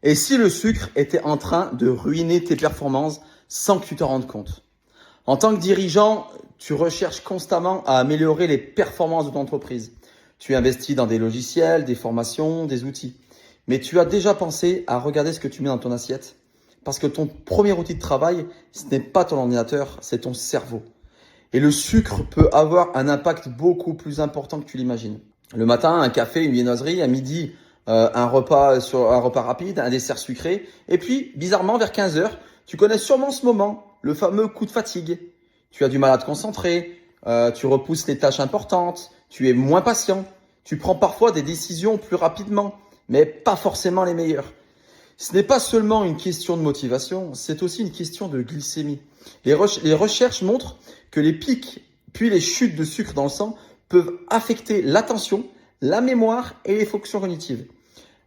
Et si le sucre était en train de ruiner tes performances sans que tu t'en rendes compte? En tant que dirigeant, tu recherches constamment à améliorer les performances de ton entreprise. Tu investis dans des logiciels, des formations, des outils. Mais tu as déjà pensé à regarder ce que tu mets dans ton assiette? Parce que ton premier outil de travail, ce n'est pas ton ordinateur, c'est ton cerveau. Et le sucre peut avoir un impact beaucoup plus important que tu l'imagines. Le matin, un café, une viennoiserie, à midi, un repas rapide, un dessert sucré. Et puis, bizarrement, vers 15 heures, tu connais sûrement ce moment, le fameux coup de fatigue. Tu as du mal à te concentrer, tu repousses les tâches importantes, tu es moins patient, tu prends parfois des décisions plus rapidement, mais pas forcément les meilleures. Ce n'est pas seulement une question de motivation, c'est aussi une question de glycémie. Les recherches montrent que les pics puis les chutes de sucre dans le sang peuvent affecter l'attention, la mémoire et les fonctions cognitives.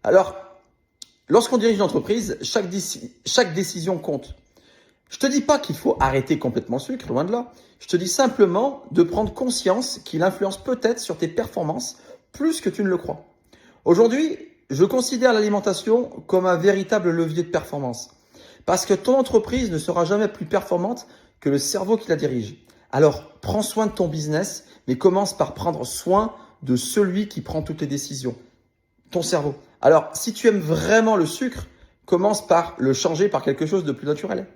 Alors, lorsqu'on dirige une entreprise, chaque décision compte. Je te dis pas qu'il faut arrêter complètement le sucre, loin de là. Je te dis simplement de prendre conscience qu'il influence peut-être sur tes performances plus que tu ne le crois. Aujourd'hui, je considère l'alimentation comme un véritable levier de performance. Parce que ton entreprise ne sera jamais plus performante que le cerveau qui la dirige. Alors, prends soin de ton business, mais commence par prendre soin de celui qui prend toutes les décisions, ton cerveau. Alors, si tu aimes vraiment le sucre, commence par le changer par quelque chose de plus naturel.